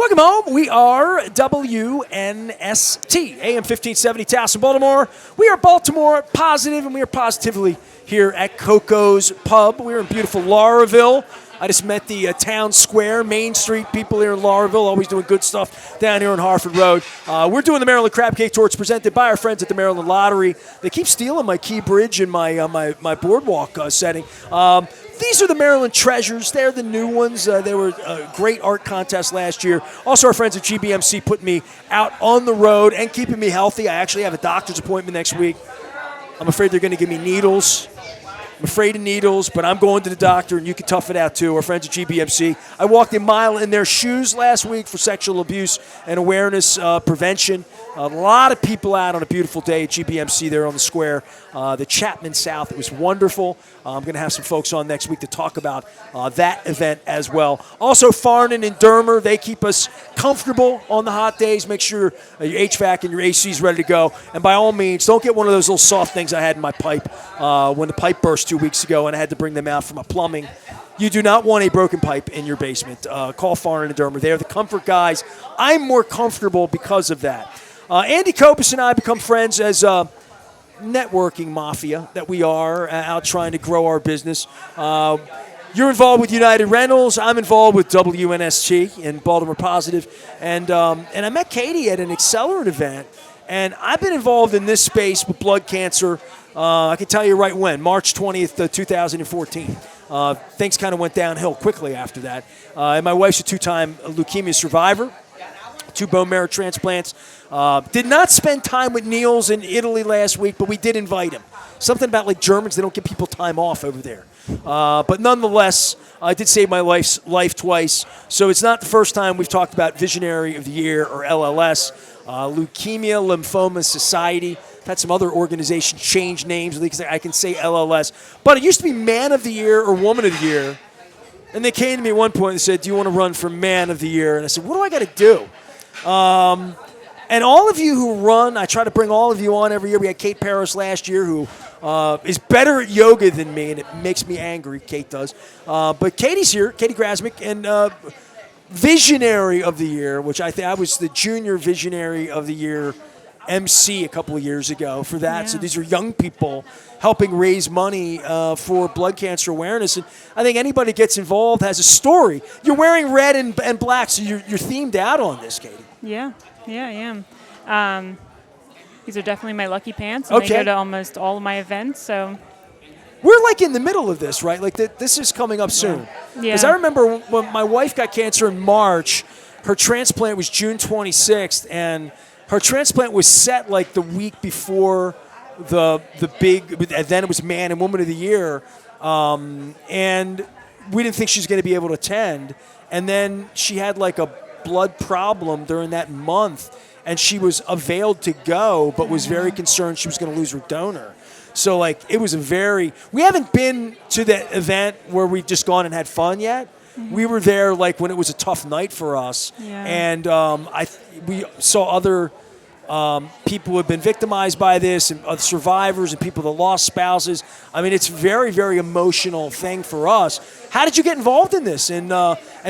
Welcome home. We are WNST, AM 1570, Towson, Baltimore. We are Baltimore positive, and we are positively here at Koco's Pub. We're in beautiful Lauraville. I just met the town square, Main Street people here in Lauraville, always doing good stuff down here on Harford Road. We're doing the Maryland Crab Cake Tour. It's presented by our friends at the Maryland Lottery. They keep stealing my Key Bridge and my boardwalk setting. These are the Maryland Treasures. They're the new ones. They were a great art contest last year. Also, our friends at GBMC putting me out on the road and keeping me healthy. I actually have a doctor's appointment next week. I'm afraid they're going to give me needles. I'm afraid of needles, but I'm going to the doctor, and you can tough it out, too. Our friends at GBMC. I walked a mile in their shoes last week for sexual abuse and awareness prevention. A lot of people out on a beautiful day at GBMC there on the square. The Chapman South, it was wonderful. I'm going to have some folks on next week to talk about that event as well. Also, Farnan and Dermer, they keep us comfortable on the hot days. Make sure your HVAC and your AC is ready to go. And by all means, don't get one of those little soft things I had in my pipe when the pipe burst 2 weeks ago and I had to bring them out for my plumbing. You do not want a broken pipe in your basement. Call Farnan and Dermer. They're the comfort guys. I'm more comfortable because of that. Andy Kobus and I become friends as networking mafia that we are out trying to grow our business. You're involved with United Rentals. I'm involved with WNST and Baltimore Positive. And I met Katie at an Accelerant event. And I've been involved in this space with blood cancer, I can tell you right when, March 20th, 2014. Things kind of went downhill quickly after that. And my wife's a two-time leukemia survivor. 2 bone marrow transplants. Did not spend time with Niels in Italy last week, but we did invite him. Something about like Germans, they don't give people time off over there. But nonetheless, I did save my life twice. So it's not the first time we've talked about Visionary of the Year or LLS. Leukemia Lymphoma Society. I've had some other organizations change names. I can say LLS. But it used to be Man of the Year or Woman of the Year. And they came to me at one point and said, do you want to run for Man of the Year? And I said, what do I got to do? And all of you who run, I try to bring all of you on every year. We had Kate Paris last year who is better at yoga than me, and it makes me angry, Kate does. But Katie's here, Katie Grasmick, and Visionary of the Year, which I was the Junior Visionary of the Year MC a couple of years ago for that. Yeah. So these are young people helping raise money for blood cancer awareness. And I think anybody gets involved has a story. You're wearing red and black, so you're themed out on this, Katie. Yeah, I am. These are definitely my lucky pants, and they go to almost all of my events. So we're like in the middle of this, right? Like this is coming up soon. Because I remember when my wife got cancer in March, her transplant was June 26th, and her transplant was set like the week before the big, and then it was Man and Woman of the Year, and we didn't think she was going to be able to attend. And then she had like a blood problem during that month, and she was availed to go, but was very concerned she was going to lose her donor. So like it was we haven't been to that event where we've just gone and had fun yet. Mm-hmm. We were there like when it was a tough night for us, and we saw other people who have been victimized by this, and survivors, and people that lost spouses. I mean, it's a very, very emotional thing for us. How did you get involved in this and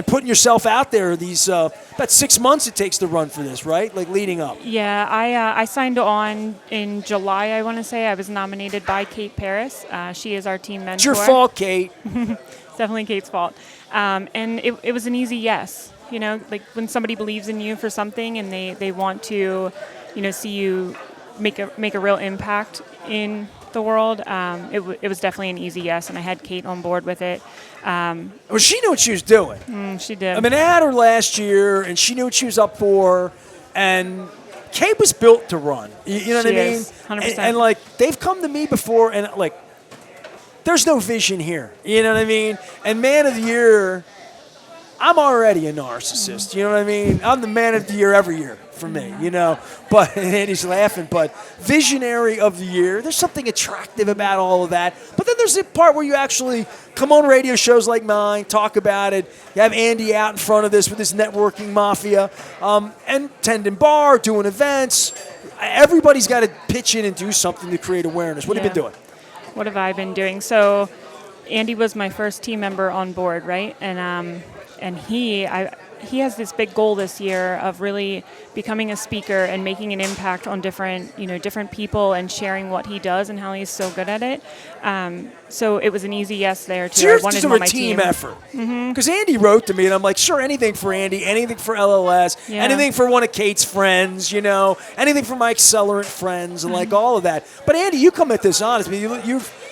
putting yourself out there? These about 6 months it takes to run for this, right? Like leading up. Yeah, I signed on in July. I want to say I was nominated by Kate Paris. She is our team mentor. It's your fault, Kate. It's definitely Kate's fault. And it was an easy yes. You know, like when somebody believes in you for something and they want to, see you make a real impact in the world. It was definitely an easy yes, and I had Kate on board with it. Well, she knew what she was doing. She did. I mean, I had her last year, and she knew what she was up for, and Kate was built to run. You know what I mean? 100%. And like, they've come to me before, and like, there's no vision here. You know what I mean? And Man of the Year, I'm already a narcissist. You know what I mean? I'm the Man of the Year every year for me, But and he's laughing. But Visionary of the Year, there's something attractive about all of that. But then there's the part where you actually come on radio shows like mine, talk about it. You have Andy out in front of this with this networking mafia, and tending bar, doing events. Everybody's got to pitch in and do something to create awareness. What have you been doing? What have I been doing? So Andy was my first team member on board, right? And he has this big goal this year of really becoming a speaker and making an impact on different people and sharing what he does and how he's so good at it. So it was an easy yes there too. So yours I wanted is him on a my team team. effort. Because Andy wrote to me, and I'm like, sure, anything for Andy, anything for LLS, Yeah. anything for one of Kate's friends, anything for my accelerant friends, and like all of that. But Andy, you come at this honest. I mean,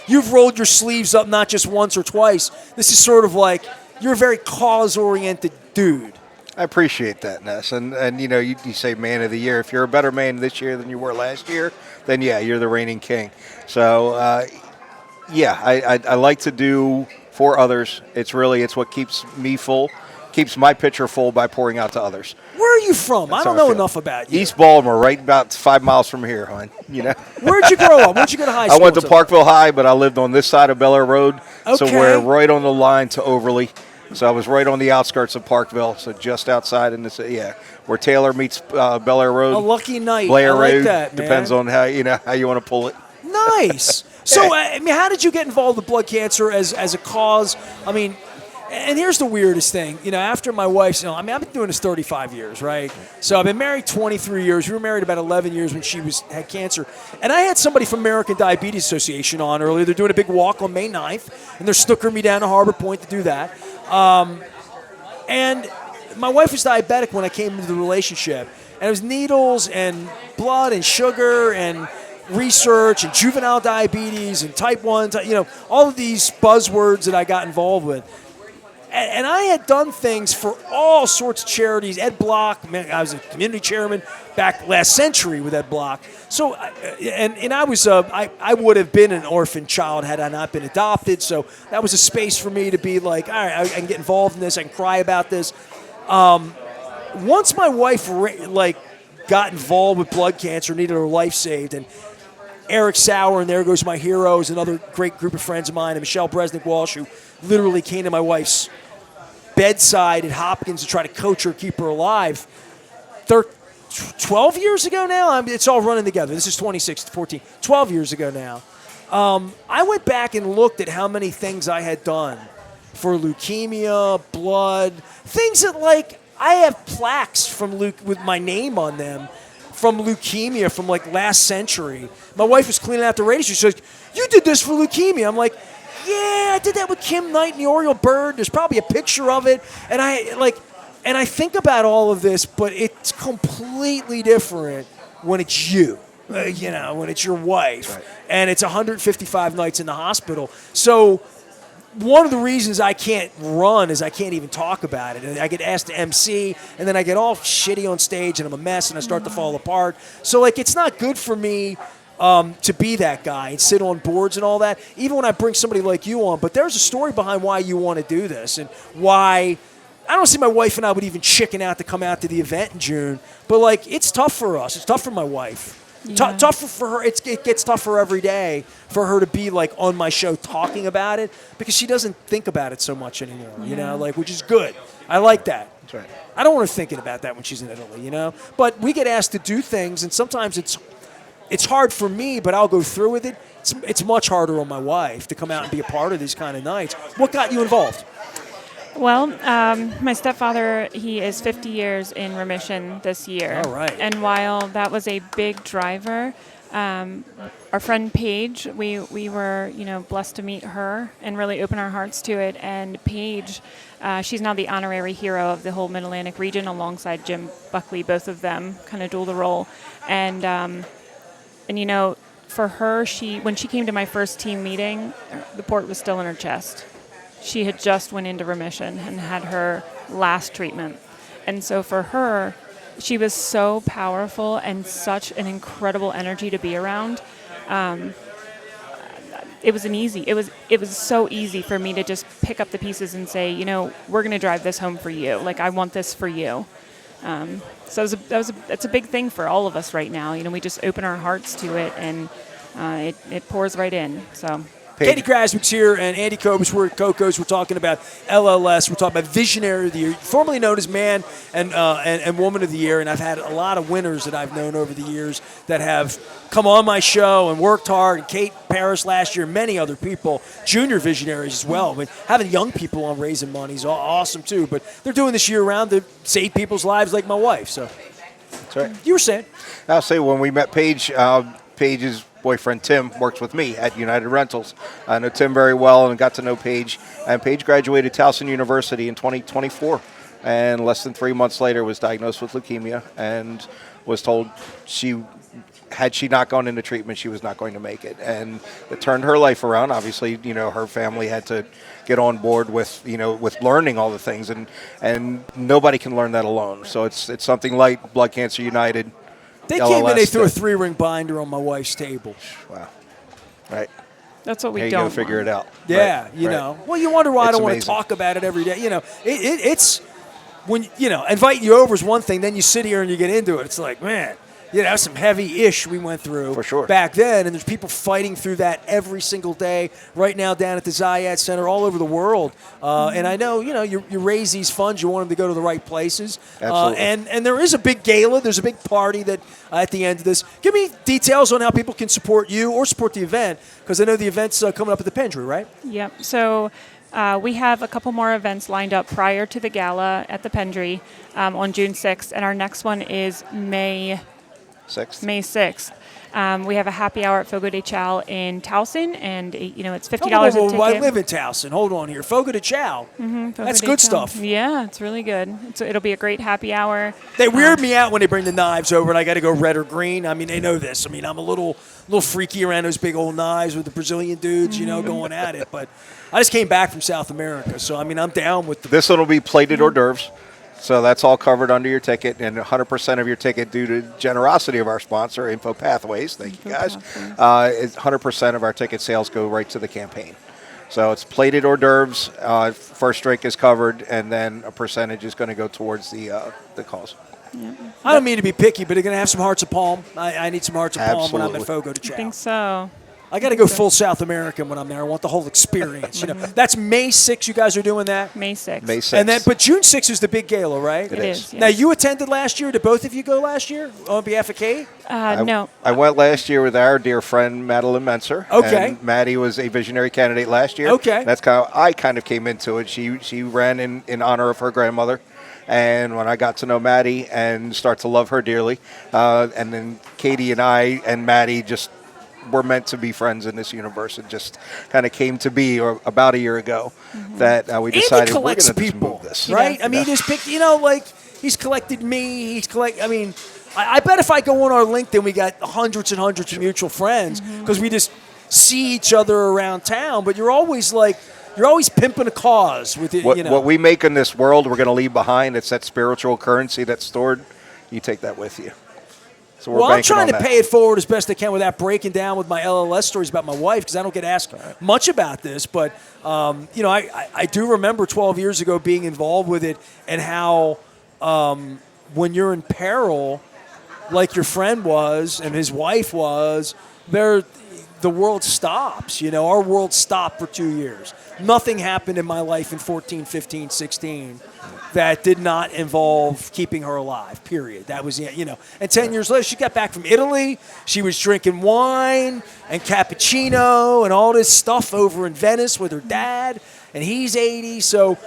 you've rolled your sleeves up not just once or twice. This is sort of like you're a very cause-oriented dude. I appreciate that, Ness. And you say man of the year. If you're a better man this year than you were last year, then yeah, you're the reigning king. So I like to do for others. It's what keeps me full, keeps my pitcher full by pouring out to others. Where are you from? I don't know enough about you. East Baltimore, right about 5 miles from here, hon. Where'd you grow up? Where'd you go to high school? I went to Parkville High, but I lived on this side of Bel Air Road. So Okay. we're right on the line to Overly. So I was right on the outskirts of Parkville, so just outside in the where Taylor meets Bel Air Road. A lucky night. Blair I like Road. that, man. Depends on how you want to pull it. Nice. So, I mean, how did you get involved with blood cancer as a cause? I mean, and here's the weirdest thing. After my wife's, I've been doing this 35 years, right? So I've been married 23 years. We were married about 11 years when she had cancer. And I had somebody from American Diabetes Association on earlier. They're doing a big walk on May 9th, and they're snooking me down to Harbor Point to do that. And my wife was diabetic when I came into the relationship. And it was needles and blood and sugar and research and juvenile diabetes and type 1, all of these buzzwords that I got involved with. And I had done things for all sorts of charities. Ed Block, man, I was a community chairman back last century with Ed Block. So, and I was, I would have been an orphan child had I not been adopted. So that was a space for me to be like, all right, I can get involved in this. I can cry about this. Once my wife got involved with blood cancer, needed her life saved, and Eric Sauer, and there goes my hero, is another great group of friends of mine, and Michelle Bresnick-Walsh, who literally came to my wife's bedside at Hopkins to try to coach her, keep her alive. 12 years ago now? It's all running together. This is 2014. 12 years ago now. I went back and looked at how many things I had done for leukemia, blood, things that I have plaques with my name on them from leukemia from last century. My wife was cleaning out the radio. She says, "You did this for leukemia." I'm like, "Yeah, I did that with Kim Knight and the Oriole Bird. There's probably a picture of it." And I think about all of this, but it's completely different when it's you. When it's your wife, right. And it's 155 nights in the hospital. So one of the reasons I can't run is I can't even talk about it. I get asked to MC, and then I get all shitty on stage, and I'm a mess, and I start to fall apart. So, it's not good for me to be that guy and sit on boards and all that, even when I bring somebody like you on. But there's a story behind why you want to do this and why I don't see my wife and I would even chicken out to come out to the event in June. But, it's tough for us. It's tough for my wife. Yeah. Tough for her. It gets tougher every day for her to be on my show talking about it because she doesn't think about it so much anymore. Yeah. Which is good. I like that. That's right. I don't want her thinking about that when she's in Italy. But we get asked to do things, and sometimes it's hard for me, but I'll go through with it. It's much harder on my wife to come out and be a part of these kind of nights. What got you involved? Well, my stepfather, he is 50 years in remission this year. All right. And while that was a big driver, our friend Paige, we were, blessed to meet her and really open our hearts to it. And Paige, she's now the honorary hero of the whole Mid-Atlantic region alongside Jim Buckley. Both of them kind of dual the role. And for her, when she came to my first team meeting, the port was still in her chest. She had just went into remission and had her last treatment. And so for her, she was so powerful and such an incredible energy to be around. It was so easy for me to just pick up the pieces and say, we're going to drive this home for you. I want this for you. So it's a big thing for all of us right now. We just open our hearts to it, and it pours right in. So Katie Grasmick's here, and Andy Kobus. We're at Koco's. We're talking about LLS. We're talking about Visionary of the Year, formerly known as Man and Woman of the Year. And I've had a lot of winners that I've known over the years that have come on my show and worked hard. And Kate Paris last year, many other people, junior visionaries as well. I mean, having young people on raising money is awesome too. But they're doing this year round to save people's lives, like my wife. So That's right. you were saying. I'll say when we met Paige, Paige's boyfriend Tim works with me at United Rentals. I know Tim very well and got to know Paige. And Paige graduated Towson University in 2024, and less than 3 months later was diagnosed with leukemia and was told had she not gone into treatment, she was not going to make it. And it turned her life around. Obviously, her family had to get on board with learning all the things, and nobody can learn that alone. So it's something like Blood Cancer United. They LLS came in, they threw a 3-ring binder on my wife's table. Wow. Right. That's what we Here you don't go, figure it out. Yeah, Right. you Right. know. Well, you wonder why I It's don't want to amazing. talk about it every day. It's when, inviting you over is one thing. Then you sit here and you get into it. It's like, man, that's some heavy ish we went through For sure. back then. And there's people fighting through that every single day right now down at the Zayat Center all over the world. And I know, you raise these funds. You want them to go to the right places. Absolutely. And there is a big gala. There's a big party that at the end of this. Give me details on how people can support you or support the event, because I know the event's coming up at the Pendry, right? Yep. So we have a couple more events lined up prior to the gala at the Pendry on June 6th, and our next one is May 6th. We have a happy hour at Fogo de Chao in Towson, and it's $50 a ticket. I live in Towson. Hold on here. Fogo de Chao. Fogo That's de good Chao. stuff. Yeah, it's really good. It'll be a great happy hour. They weird me out when they bring the knives over and I got to go red or green. I mean, they know this. I mean, I'm a little freaky around those big old knives with the Brazilian dudes, going at it. But I just came back from South America, so I mean, I'm down with This one will be plated hors d'oeuvres. So that's all covered under your ticket, and 100% of your ticket, due to generosity of our sponsor, Info Pathways, thank you guys, 100% of our ticket sales go right to the campaign. So it's plated hors d'oeuvres, first drink is covered, and then a percentage is going to go towards the cause. Yeah. I don't mean to be picky, but they're going to have some hearts of palm. I need some hearts of palm when I'm at Absolutely. Fogo de I Chao. think so. I got to go full South American when I'm there. I want the whole experience. That's May 6th. You guys are doing that. May 6th. May 6th. And then, but June 6th is the big gala, right? It It is. is. Now, Yes. you attended last year. Did both of you go last year on behalf of Kate? No. I went last year with our dear friend Madeline Menser. Okay. And Maddie was a visionary candidate last year. Okay. That's how I kind of came into it. She ran in honor of her grandmother. And when I got to know Maddie and start to love her dearly, and then Katie and I and Maddie just were meant to be friends in this universe. It just kind of came to be about a year ago that we decided Andy we're collects going to people, move this. right? Yeah. I mean, just pick, he's collected me. I mean, I bet if I go on our LinkedIn, we got hundreds and hundreds of mutual friends because we just see each other around town. But you're always pimping a cause with it. What we make in this world, we're going to leave behind. It's that spiritual currency that's stored. You take that with you. So we're Well, I'm banking trying on to that. pay it forward as best I can without breaking down with my LLS stories about my wife, because I don't get asked much about this. But, I do remember 12 years ago being involved with it, and how when you're in peril, like your friend was and his wife was, the world stops. Our world stopped for 2 years. Nothing happened in my life in 14, 15, 16 that did not involve keeping her alive, period. That was, And 10 years later, she got back from Italy. She was drinking wine and cappuccino and all this stuff over in Venice with her dad, and he's 80. So,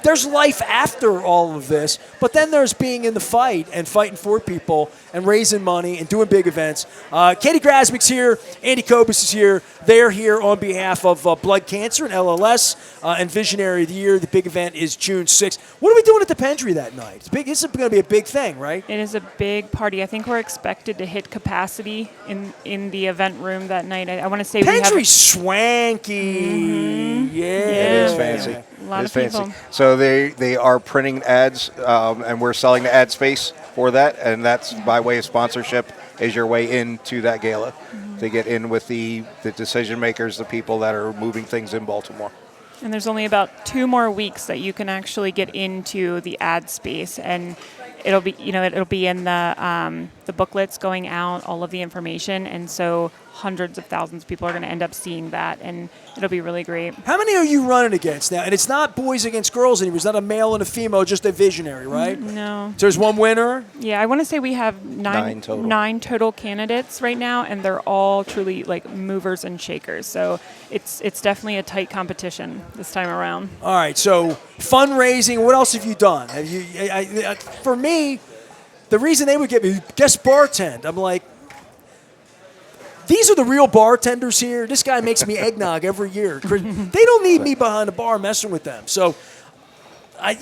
there's life after all of this, but then there's being in the fight and fighting for people and raising money and doing big events. Katie Grasmick's here. Andy Kobus is here. They're here on behalf of Blood Cancer and LLS and Visionary of the Year. The big event is June 6th. What are we doing at the Pendry that night? It's big. It's going to be a big thing, right? It is a big party. I think we're expected to hit capacity in the event room that night. I want to say Pendry's swanky. Yeah. It is fancy. A lot It's of people. fancy. So they are printing ads, and we're selling the ad space for that, and that's by way of sponsorship is your way into that gala to get in with the decision makers, the people that are moving things in Baltimore. And there's only about 2 more weeks that you can actually get into the ad space, and it'll be in the booklets going out, all of the information, and so hundreds of thousands of people are going to end up seeing that, and it'll be really great. How many are you running against now? And it's not boys against girls anymore. It's not a male and a female, just a visionary, right? No. So there's one winner? Yeah, I want to say we have nine total candidates right now, and they're all truly like movers and shakers. So it's definitely a tight competition this time around. All right, so fundraising, what else have you done? Have you? For me, the reason they would get me, guest bartend, I'm like, these are the real bartenders here. This guy makes me eggnog every year. They don't need me behind the bar messing with them. So, I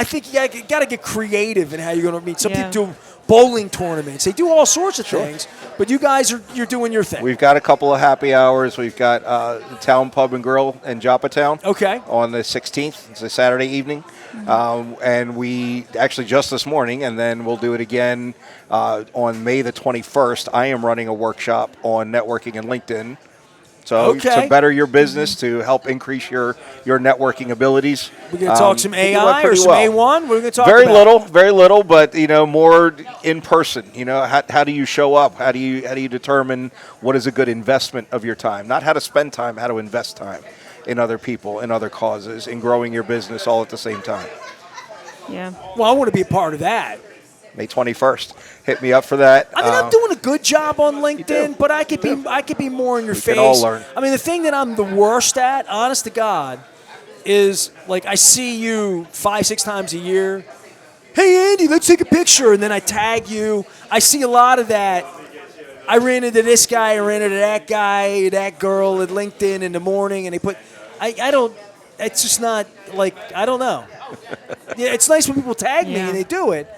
think you got to get creative in how you're going to meet. Some people do bowling tournaments. They do all sorts of things. But you guys you're doing your thing. We've got a couple of happy hours. We've got the Town Pub and Grill in Joppa Town. Okay. On the 16th. It's a Saturday evening. And we actually just this morning, and then we'll do it again on May the 21st. I am running a workshop on networking and LinkedIn. So to better your business, to help increase your networking abilities. We're going to talk some AI or some A1? What are we going to talk about? Very little, but more in person. How do you show up? How do you determine what is a good investment of your time? Not how to spend time, how to invest time in other people, in other causes, in growing your business all at the same time. Yeah. Well, I want to be a part of that. May 21st. Hit me up for that. I mean, I'm doing a good job on LinkedIn, but I could be more in your face. We can all learn. I mean, the thing that I'm the worst at, honest to God, is like I see you 5-6 times a year. Hey, Andy, let's take a picture, and then I tag you. I see a lot of that. I ran into this guy, I ran into that guy, that girl at LinkedIn in the morning, and they put. I don't. It's just not like I don't know. Yeah, it's nice when people tag me and they do it.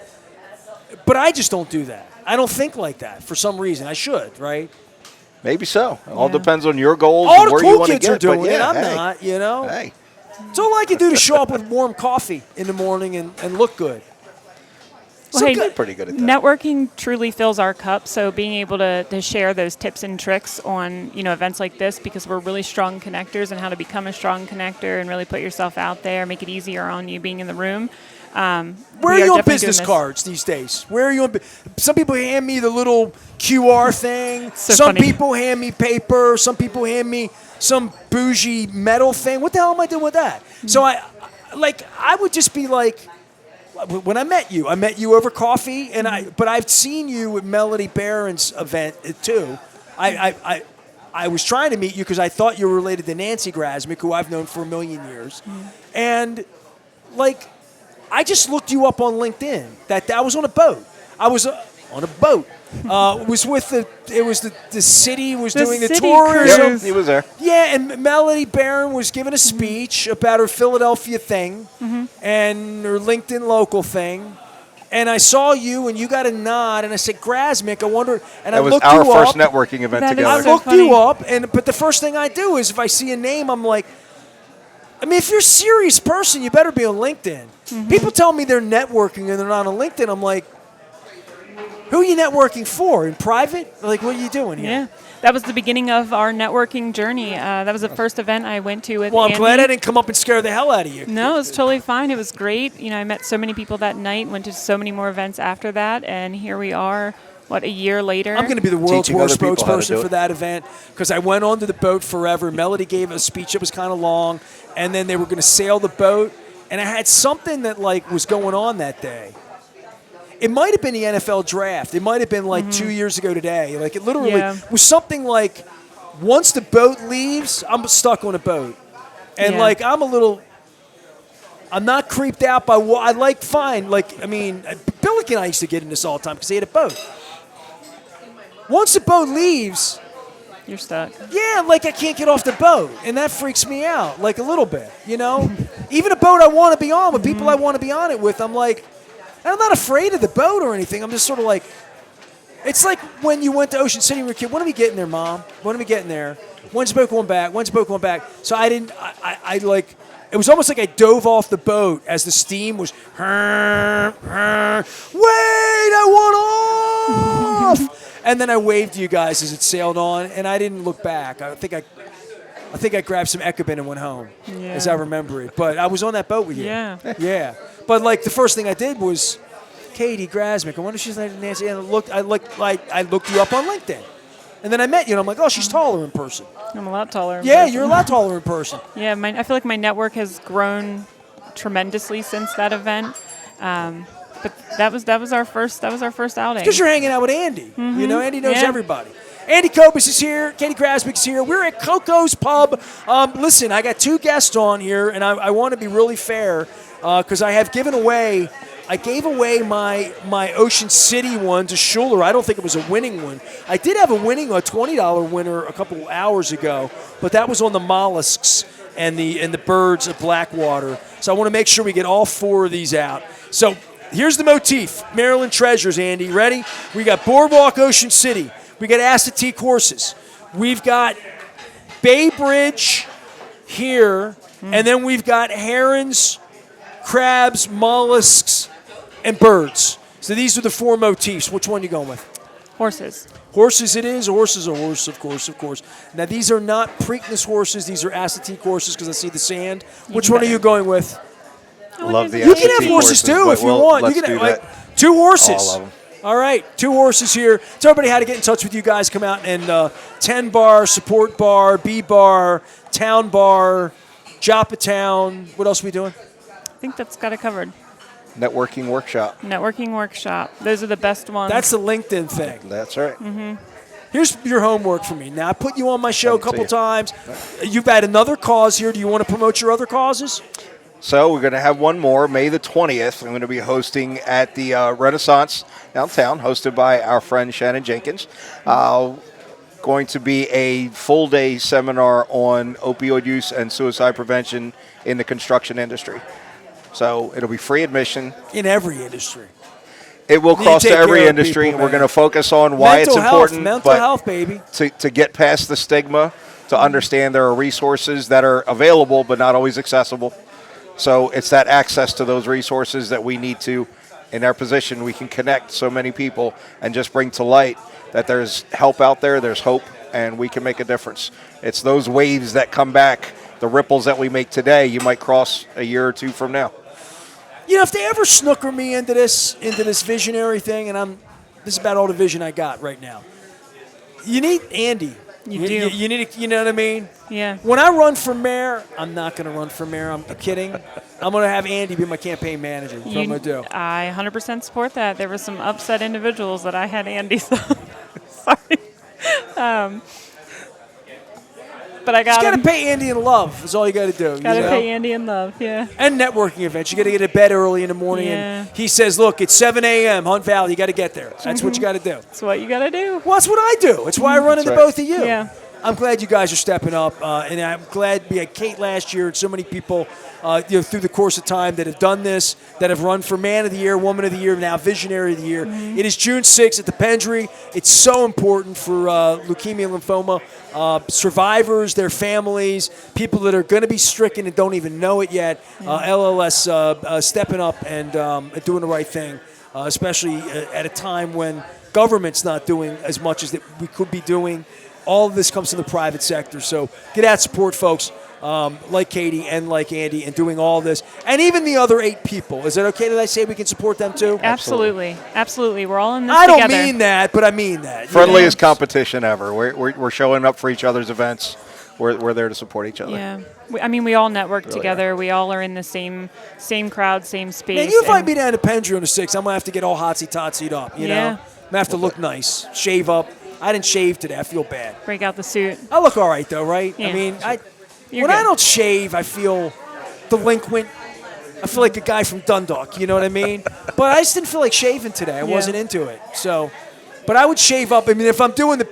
But I just don't do that. I don't think like that for some reason. I should, right? Maybe so. It all depends on your goals all and the where cool you want to kids get. are doing it. I'm not, Hey. It's all I can do to show up with warm coffee in the morning and look good. Well, hey, pretty good at that. Networking truly fills our cup, so being able to share those tips and tricks on events like this, because we're really strong connectors, and how to become a strong connector and really put yourself out there, make it easier on you being in the room. Where are you on business cards these days? Where are you on? Some people hand me the little QR thing. Some people hand me paper. Some people hand me some bougie metal thing. What the hell am I doing with that? Mm-hmm. So I would just be like, when I met you over coffee, but I've seen you at Melody Barron's event too. I was trying to meet you because I thought you were related to Nancy Grasmick, who I've known for a million years, and I just looked you up on LinkedIn. That I was on a boat. I was on a boat. It was with the city was doing the tourism. Yep, he was there. Yeah, and Melody Barron was giving a speech about her Philadelphia thing and her LinkedIn local thing. And I saw you, and you got a nod, and I said, Grasmick, I wonder. And that was our first networking event together. I looked you up, but the first thing I do is if I see a name, I'm like, I mean, if you're a serious person, you better be on LinkedIn. Mm-hmm. People tell me they're networking and they're not on LinkedIn. I'm like, who are you networking for? In private? Like, what are you doing here? Yeah. That was the beginning of our networking journey. That was the first event I went to with Andy. I'm glad I didn't come up and scare the hell out of you. No, it was totally fine. It was great. I met so many people that night, went to so many more events after that, and here we are, a year later. I'm going to be the world's worst spokesperson for that event because I went onto the boat forever. Melody gave a speech that was kind of long, and then they were going to sail the boat, and I had something that was going on that day. It might have been the NFL draft. It might have been 2 years ago today. It literally was something like, once the boat leaves, I'm stuck on a boat. And I'm not creeped out by what I fine. Billick and I used to get in this all the time because he had a boat. Once the boat leaves, you're stuck. Yeah, I can't get off the boat. And that freaks me out, a little bit, Even a boat I want to be on with people I want to be on it with, I'm like, I'm not afraid of the boat or anything. I'm just sort of it's like when you went to Ocean City and you were a kid. When are we getting there, Mom? When are we getting there? When's the boat going back? When's the boat going back? So it was almost like I dove off the boat as the steam was, wait, I want off! And then I waved to you guys as it sailed on, and I didn't look back. I think I grabbed some Ecobin and went home, as I remember it. But I was on that boat with you. Yeah. Yeah. But the first thing I did was, Katie Grasmick. I wonder if she's like Nancy. And I looked you up on LinkedIn. And then I met you, and I'm like, oh, she's taller in person. I'm a lot taller. in Yeah, person. you're a lot taller in person. Yeah, I feel like my network has grown tremendously since that event. But that was our first outing. Because you're hanging out with Andy. You know, Andy knows Yeah. everybody. Andy Kobus is here. Katie Grasmick's here. We're at Koco's Pub. Listen, I got 2 guests on here, and I want to be really fair because I gave away my Ocean City one to Schuler. I don't think it was a winning one. I did have a $20 winner a couple hours ago, but that was on the mollusks and the birds of Blackwater. So I want to make sure we get all 4 of these out. So here's the motif. Maryland Treasures, Andy. Ready? We got Boardwalk Ocean City. We got Assateague horses. We've got Bay Bridge here, and then we've got herons, crabs, mollusks, and birds. So these are the 4 motifs. Which one are you going with? Horses. Horses it is. Horses are horse, of course. Now, these are not Preakness horses. These are Assateague horses because I see the sand. Which one are you going with? Love the You can have Assateague horses too but if you want. Let's You can do have, that. 2 horses. All of them. All right, 2 horses here. Tell everybody how to get in touch with you guys. Come out and 10 Bar, Support Bar, B Bar, Town Bar, Joppa Town. What else are we doing? I think that's got it covered. Networking workshop. Networking workshop. Those are the best ones. That's the LinkedIn thing. That's right. Here's your homework for me. Now, I put you on my show a Love to couple see times. You've had another cause here. Do you want to promote your other causes? So we're going to have one more, May the 20th. I'm going to be hosting at the Renaissance downtown, hosted by our friend Shannon Jenkins. Going to be a full-day seminar on opioid use and suicide prevention in the construction industry. So it'll be free admission. In every industry. It will cross to take every care of industry. people, We're man. going to focus on why Mental it's health, important. mental but health, baby. To get past the stigma, to understand there are resources that are available but not always accessible. So it's that access to those resources that we need to, in our position, we can connect so many people and just bring to light that there's help out there, there's hope, and we can make a difference. It's those waves that come back, the ripples that we make today, you might cross a year or 2 from now. You know, if they ever snooker me into this visionary thing, and this is about all the vision I got right now. You need Andy. You do. You need, you know what I mean? Yeah. When I run for mayor, I'm not going to run for mayor. I'm kidding. I'm going to have Andy be my campaign manager. That's what I'm going to do. I 100% support that. There were some upset individuals that I had Andy. So sorry. But I got You got to him. pay Andy in love. Is all you got to do. Got to you know? pay Andy in love. Yeah. And networking events. You got to get to bed early in the morning. Yeah. And he says, "Look, it's 7 a.m. Hunt Valley. You got to get there. That's what you got to do." That's what you got to do. Well, that's what I do. It's why I run into right. both of you. Yeah. I'm glad you guys are stepping up, and I'm glad we had Kate last year and so many people through the course of time that have done this, that have run for Man of the Year, Woman of the Year, now Visionary of the Year. Mm-hmm. It is June 6th at the Pendry. It's so important for leukemia and lymphoma survivors, their families, people that are going to be stricken and don't even know it yet. LLS stepping up and doing the right thing, especially at a time when government's not doing as much as that we could be doing. All of this comes from the private sector. So get out, support folks like Katie and like Andy and doing all this. And even the other 8 people. Is it okay that I say we can support them too? Absolutely. Absolutely. We're all in this I don't together. mean that, but I mean that. Friendliest competition ever. We're showing up for each other's events. We're there to support each other. Yeah. We all network Really together. We all are in the same crowd, same space. Man, you invite and- me down to Pendry on the 6th, I'm going to have to get all hotsy-totsied up, you know? Yeah. I'm going to have to look nice, shave up. I didn't shave today. I feel bad. Break out the suit. I look all right, though, right? Yeah. I mean, You're when I good. don't shave, I feel delinquent. I feel like a guy from Dundalk, you know what I mean? But I just didn't feel like shaving today. I wasn't into it. So, but I would shave up. I mean, if I'm doing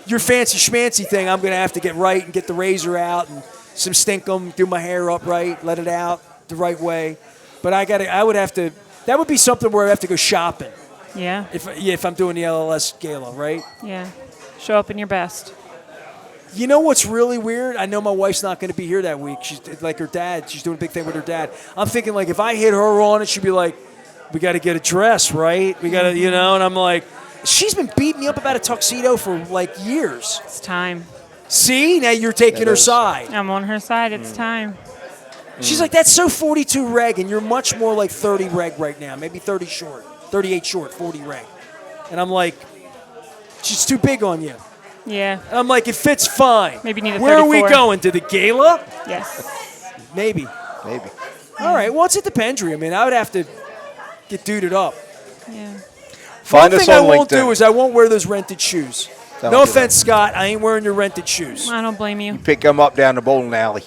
your fancy schmancy thing, I'm going to have to get right and get the razor out and some stinkum, do my hair up right, let it out the right way. But that would be something where I have to go shopping. Yeah. If I'm doing the LLS gala, right? Yeah. Show up in your best. You know what's really weird? I know my wife's not going to be here that week. She's like her dad. She's doing a big thing with her dad. I'm thinking, like, if I hit her on it, she'd be like, we got to get a dress, right? We got to, you know? And I'm like, she's been beating me up about a tuxedo for, like, years. It's time. See? Now you're taking her side. I'm on her side. It's time. She's like, that's so 42 reg, and you're much more like 30 reg right now. Maybe 30 short. 38 short, 40 reg. And I'm like, she's too big on you. Yeah. And I'm like, it fits fine. Maybe you need a Where are we 34. going? To the gala? Yes. Maybe. Maybe. All right. Well, it's at the Pendry. I mean, I would have to get duded up. Yeah. Find One us thing I on won't LinkedIn. do is I won't wear those rented shoes. Don't No do offense, that. Scott. I ain't wearing your rented shoes. I don't blame you. Pick them up down the bowling alley.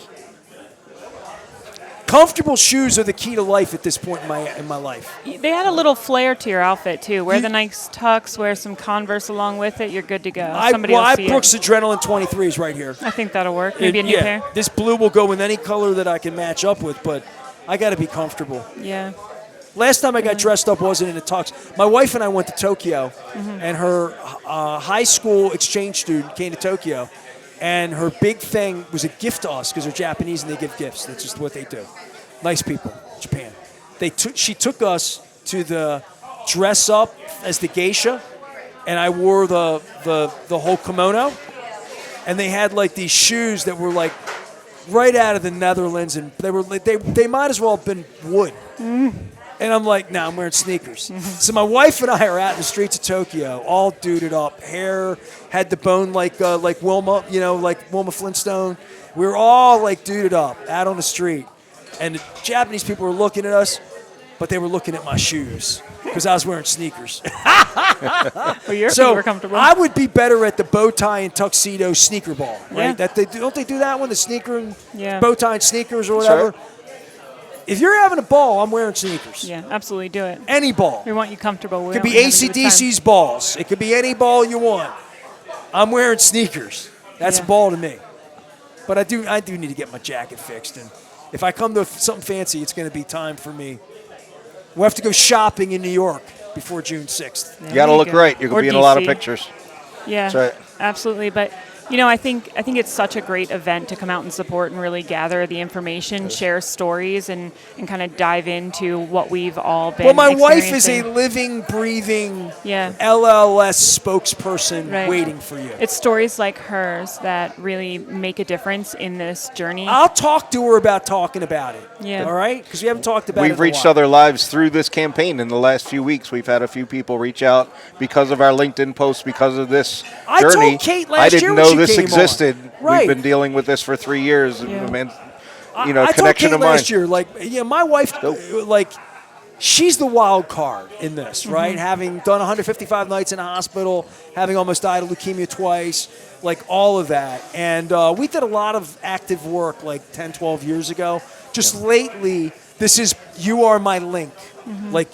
Comfortable shoes are the key to life at this point in my life. They add a little flair to your outfit too. Wear You- the nice tux, wear some Converse along with it. You're good to go. I Somebody will see Brooks it. Adrenaline 23s right here. I think that'll work. Maybe a new pair. This blue will go with any color that I can match up with, but I got to be comfortable. Yeah. Last time I got dressed up wasn't in a tux. My wife and I went to Tokyo, and her high school exchange student came to Tokyo, and her big thing was a gift to us because they're Japanese and they give gifts. That's just what they do. Nice people, Japan. She took us to the dress up as the geisha, and I wore the whole kimono, and they had like these shoes that were like right out of the Netherlands, and they might as well have been wood. And I'm like, nah, I'm wearing sneakers. So my wife and I are out in the streets of Tokyo, all duded up, hair had the bone like Wilma, like Wilma Flintstone. We were all like duded up out on the street, and the Japanese people were looking at us, but they were looking at my shoes because I was wearing sneakers. Well, your feet were comfortable. I would be better at the bow tie and tuxedo sneaker ball, right? Yeah. Don't they do that one? The sneaker and Yeah. bow tie and sneakers or whatever. Sure. If you're having a ball, I'm wearing sneakers. Yeah, absolutely. Do it. Any ball. We want you comfortable. It could be AC/DC's balls. It could be any ball you want. I'm wearing sneakers. That's Yeah. a ball to me. But I do need to get my jacket fixed. And if I come to something fancy, it's going to be time for me. We'll have to go shopping in New York before June 6th. You got to look great. You're going to be in a lot of pictures. Yeah, That's right. absolutely. But I think it's such a great event to come out and support and really gather the information, share stories, and kind of dive into what we've all been. Well, my wife is a experiencing. living, breathing Yeah. LLS spokesperson Right. waiting for you. It's stories like hers that really make a difference in this journey. I'll talk to her about talking about it. Yeah. All right? Because we haven't talked about it. We've in a reached while. other lives through this campaign in the last few weeks. We've had a few people reach out because of our LinkedIn posts, because of this I journey. told Kate last I year didn't when know she this came on. existed. Right. We've been dealing with this for 3 years. Yeah. And, I connection told Kate of mine. last year, my wife, she's the wild card in this, right? Having done 155 nights in a hospital, having almost died of leukemia twice, like all of that. And we did a lot of active work like 10, 12 years ago. Just lately, you are my link. Like,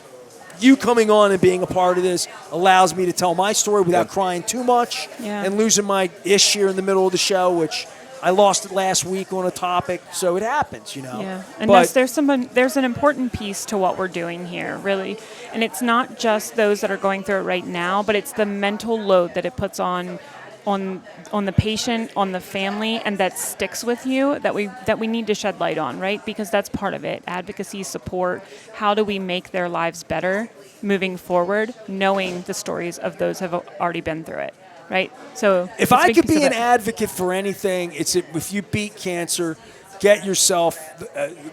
you coming on and being a part of this allows me to tell my story without crying too much and losing my ish here in the middle of the show, which I lost it last week on a topic. So it happens, Yeah, and But there's an important piece to what we're doing here, really, and it's not just those that are going through it right now, but it's the mental load that it puts on the patient, on the family, and that sticks with you that we need to shed light on, right? Because that's part of it. Advocacy, support. How do we make their lives better moving forward, knowing the stories of those who have already been through it, right? So if it's a I big could piece be of an it. advocate for anything, it's if you beat cancer, get yourself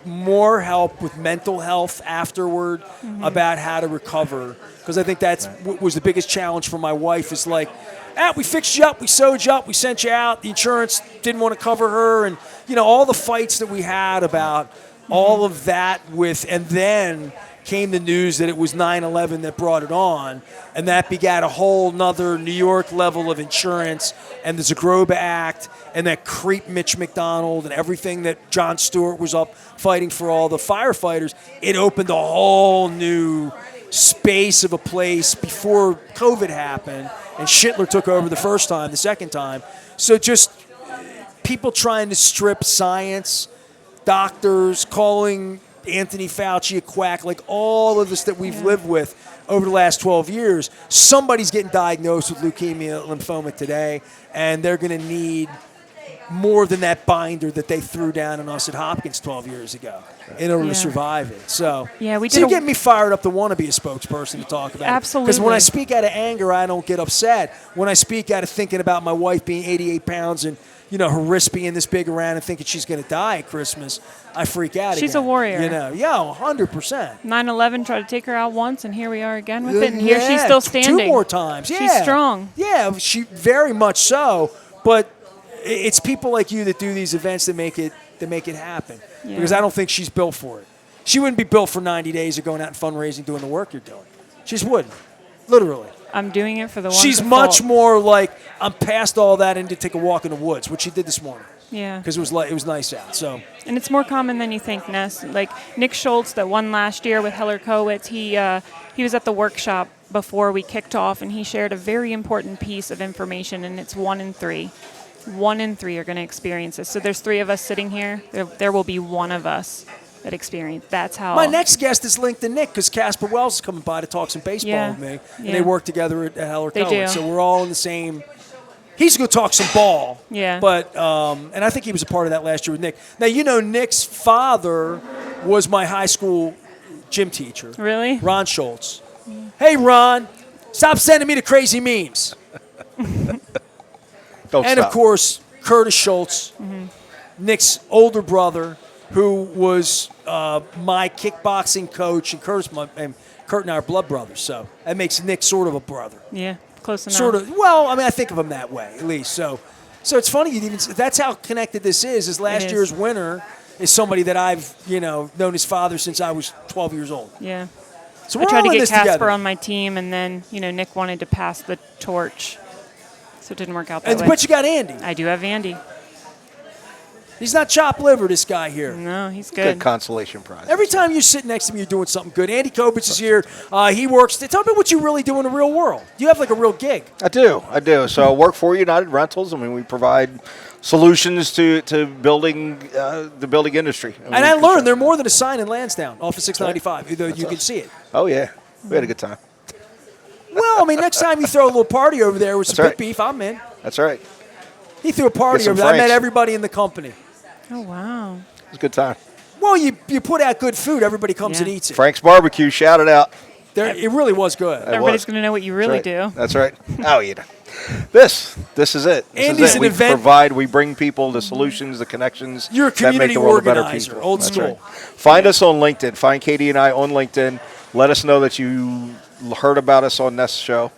more help with mental health afterward about how to recover. Because I think that's what was the biggest challenge for my wife is like, we fixed you up, we sewed you up, we sent you out. The insurance didn't want to cover her, and all the fights that we had about all of that and then came the news that it was 9/11 that brought it on, and that begat a whole nother New York level of insurance, and the Zagroba Act, and that creep Mitch McDonald, and everything that Jon Stewart was up fighting for all the firefighters. It opened a whole new space of a place before COVID happened, and Schindler took over the first time, the second time. So just people trying to strip science, doctors calling Anthony Fauci a quack, like all of this that we've lived with over the last 12 years. Somebody's getting diagnosed with leukemia and lymphoma today, and they're going to need more than that binder that they threw down on us at Hopkins 12 years ago in order to survive it. So, Yeah, so you get me fired up to want to be a spokesperson to talk about Absolutely. Because when I speak out of anger, I don't get upset. When I speak out of thinking about my wife being 88 pounds and, her wrist being this big around and thinking she's going to die at Christmas, I freak out She's again. a warrior. 100%. 9/11 tried to take her out once, and here we are again with it. And here she's still standing. 2 more times. Yeah. She's strong. Yeah, she very much so. But it's people like you that do these events that make it happen. Yeah. Because I don't think she's built for it. She wouldn't be built for 90 days of going out and fundraising, doing the work you're doing. She just wouldn't. Literally. I'm doing it for the ones She's at much fault. more like, I'm past all that and to take a walk in the woods, which she did this morning. Yeah. Because it was nice out. So. And it's more common than you think, Ness. Like Nick Schultz that won last year with Heller Kowitz, he was at the workshop before we kicked off, and he shared a very important piece of information, and it's 1 in 3. 1 in 3 are going to experience this. So there's 3 of us sitting here. There will be 1 of us that experience. That's how. My next guest is linked to Nick because Casper Wells is coming by to talk some baseball with me, and they work together at Heller They Cohen. do. So we're all in the same. He's going to talk some ball. Yeah. But and I think he was a part of that last year with Nick. Now Nick's father was my high school gym teacher. Really? Ron Schultz. Hey Ron, stop sending me the crazy memes. Don't And stop. of course, Curtis Schultz, Nick's older brother, who was my kickboxing coach, and Kurt and I are blood brothers, so that makes Nick sort of a brother. Yeah, close enough. Sort of. Well, I mean, I think of him that way, at least. So it's funny. That's how connected this is. Is last year's winner is somebody that I've known his father since I was 12 years old. Yeah. So I we're tried all to in get this Casper together. on my team, and then Nick wanted to pass the torch, so it didn't work out that way. But you got Andy. I do have Andy. He's not chopped liver, this guy here. No, he's Good good. consolation prize. Every time you sit next to me, you're doing something good. Andy Kobus is here. He works. Tell me what you really do in the real world. You have like a real gig. I do. So I work for United Rentals. I mean, we provide solutions to building the building industry. And I learned they're more than a sign in Lansdowne off of 695, though you can see it. Oh, yeah. We had a good time. Well, I mean, next time you throw a little party over there with some That's big beef, I'm in. That's right. He threw a party Get some over there. I met Franks. everybody in the company. Oh, wow. It was a good time. Well, you put out good food, everybody comes Yeah. and eats it. Frank's Barbecue, shout it out. It really was good. Everybody's going to know what you really do. That's right. Oh, This is it. Andy's an event. We bring people the solutions, the connections. You're a that make community the world a better organizer, people. old That's school. right. Find us on LinkedIn. Find Katie and I on LinkedIn. Let us know that you heard about us on Nest's show.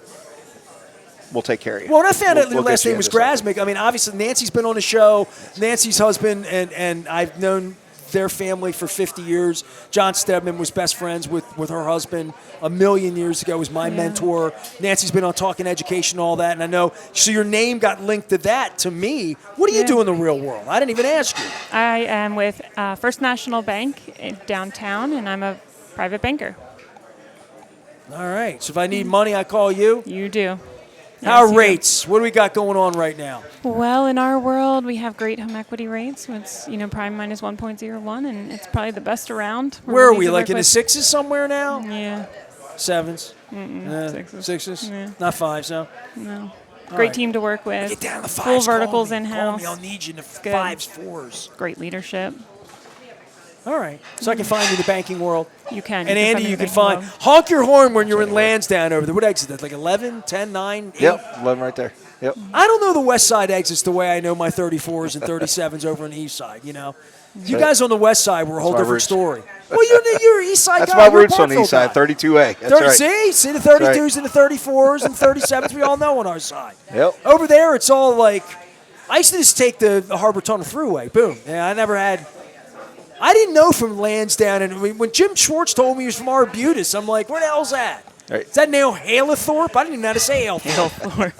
We'll take care of you. Well, when I found out your We'll last get you name was into something. Grasmick, I mean, obviously Nancy's been on the show. Nancy's husband, and I've known their family for 50 years. John Stedman was best friends with her husband a million years ago, was my mentor. Nancy's been on Talking Education and all that, and I know. So your name got linked to that, to me. What do you do in the real world? I didn't even ask you. I am with First National Bank in downtown, and I'm a private banker. All right. So if I need money, I call you. You do. How Yes, are you do. rates? What do we got going on right now? Well, in our world, we have great home equity rates. It's prime minus 1.01, and it's probably the best around. We're Where are ready we? to Like work in the with- sixes somewhere now? Yeah, Sevens? sixes. Sixes? Yeah. Not fives, no? No. All Great right. team to work with. Get down to the Full fives. verticals Call me. in Call house. me. I'll need you in the good. fives, fours. Great leadership. All right. So I can find you in the banking world. You can. And Andy, you can can find. Honk your horn when you're in Lansdowne over there. What exit? That's like 11, 10, 9, 8? Yep, 11 right there. Yep. I don't know the west side exits the way I know my 34s and 37s over on the east side, You right. guys on the west side were a whole my different roots. story. Well, you're an east side That's guy. my You're a roots on the Parkville east side, guy. 32A. That's right. See the 32s and the 34s and 37s we all know on our side. Yep. Over there, it's all like, I used to just take the Harbor Tunnel Thruway. Boom. Yeah, I didn't know from Lansdowne. And when Jim Schwartz told me he was from Arbutus, I'm like, where the hell's that? Right. Is that now Halethorpe? I didn't even know how to say Halethorpe.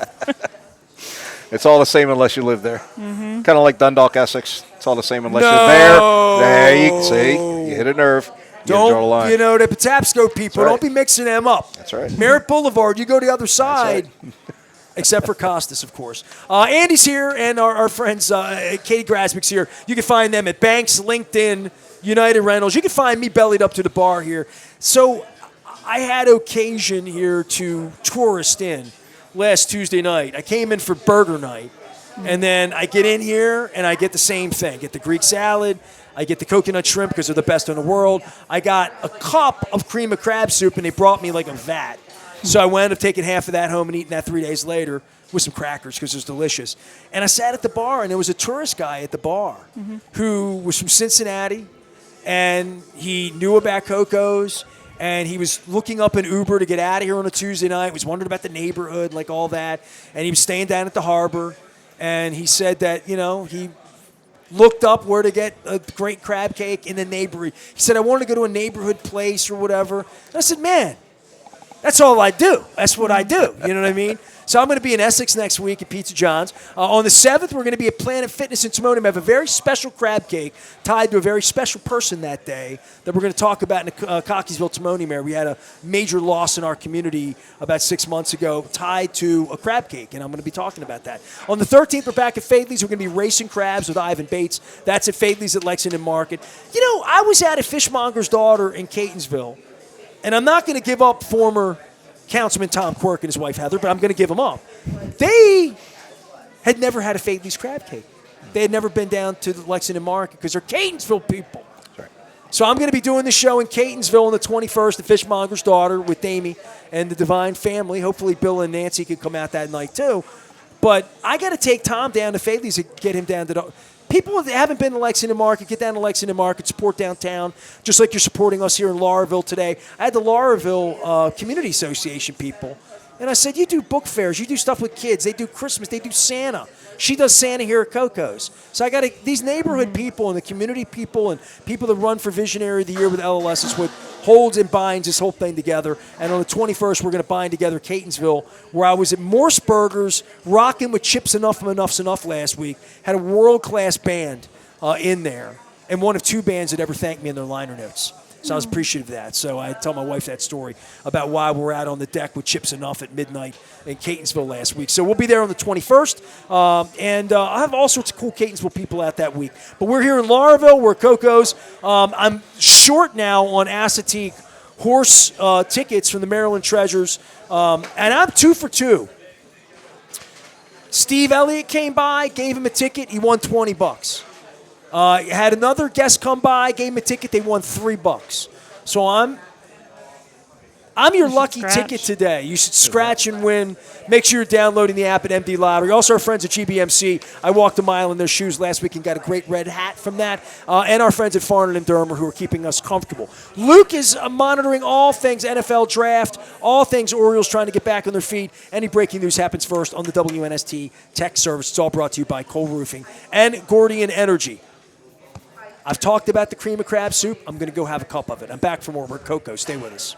It's all the same unless you live there. Kind of like Dundalk, Essex. It's all the same unless No. you're there. There you see. You hit a nerve. You draw the Don't, line. the Patapsco people, right. don't be mixing them up. That's right. Merritt Boulevard, you go the other side. Except for Costas, of course. Andy's here, and our friends, Katie Grasmick's here. You can find them at Banks, LinkedIn, United Rentals. You can find me bellied up to the bar here. So I had occasion here to tourist in last Tuesday night. I came in for burger night, And then I get in here and I get the same thing. Get the Greek salad. I get the coconut shrimp because they're the best in the world. I got a cup of cream of crab soup, and they brought me like a vat. So I wound up taking half of that home and eating that 3 days later with some crackers because it was delicious. And I sat at the bar, and there was a tourist guy at the bar who was from Cincinnati, and he knew about Koco's, and he was looking up an Uber to get out of here on a Tuesday night, was wondering about the neighborhood, like all that. And he was staying down at the harbor, and he said that, he looked up where to get a great crab cake in the neighborhood. He said, I wanted to go to a neighborhood place or whatever. And I said, man, that's all I do. That's what I do. You know what I mean? So I'm going to be in Essex next week at Pizza John's. On the 7th, we're going to be at Planet Fitness in Timonium. We have a very special crab cake tied to a very special person that day that we're going to talk about in the Cockeysville Timonium area. We had a major loss in our community about 6 months ago tied to a crab cake, and I'm going to be talking about that. On the 13th, we're back at Fadley's. We're going to be racing crabs with Ivan Bates. That's at Fadley's at Lexington Market. I was at a fishmonger's daughter in Catonsville, and I'm not going to give up former Councilman Tom Quirk and his wife Heather, but I'm going to give them up. They had never had a Fadley's crab cake. They had never been down to the Lexington Market because they're Catonsville people. Right. So I'm going to be doing the show in Catonsville on the 21st, the Fishmonger's Daughter with Damie and the Divine Family. Hopefully Bill and Nancy could come out that night too. But I got to take Tom down to Fadley's and get him down to the... People that haven't been to Lexington Market, get down to Lexington Market, support downtown, just like you're supporting us here in Lauraville today. I had the Lauraville Community Association people, and I said, you do book fairs, you do stuff with kids, they do Christmas, they do Santa. She does Santa here at Koco's. So I got these neighborhood people and the community people and people that run for Visionary of the Year with LLS is what holds and binds this whole thing together. And on the 21st, we're going to bind together Catonsville, where I was at Morse Burgers, rocking with Chips Enough Enough's Enough last week. Had a world-class band in there, and one of two bands that ever thanked me in their liner notes. So I was appreciative of that. So I tell my wife that story about why we're out on the deck with Chips Enough at midnight in Catonsville last week. So we'll be there on the 21st, and I have all sorts of cool Catonsville people out that week. But we're here in Lauraville. We're Koco's. I'm short now on Assateague horse tickets from the Maryland Treasures, and I'm 2 for 2. Steve Elliott came by, gave him a ticket. He won $20. Had another guest come by, gave him a ticket. They won $3. So I'm your lucky ticket today. You should scratch and win. Make sure you're downloading the app at MD Lottery. Also, our friends at GBMC. I walked a mile in their shoes last week and got a great red hat from that. And our friends at Farnham and Dermer who are keeping us comfortable. Luke is monitoring all things NFL draft, all things Orioles trying to get back on their feet. Any breaking news happens first on the WNST Tech Service. It's all brought to you by Cole Roofing and Gordian Energy. I've talked about the cream of crab soup. I'm going to go have a cup of it. I'm back for more. We're Koco. Stay with us.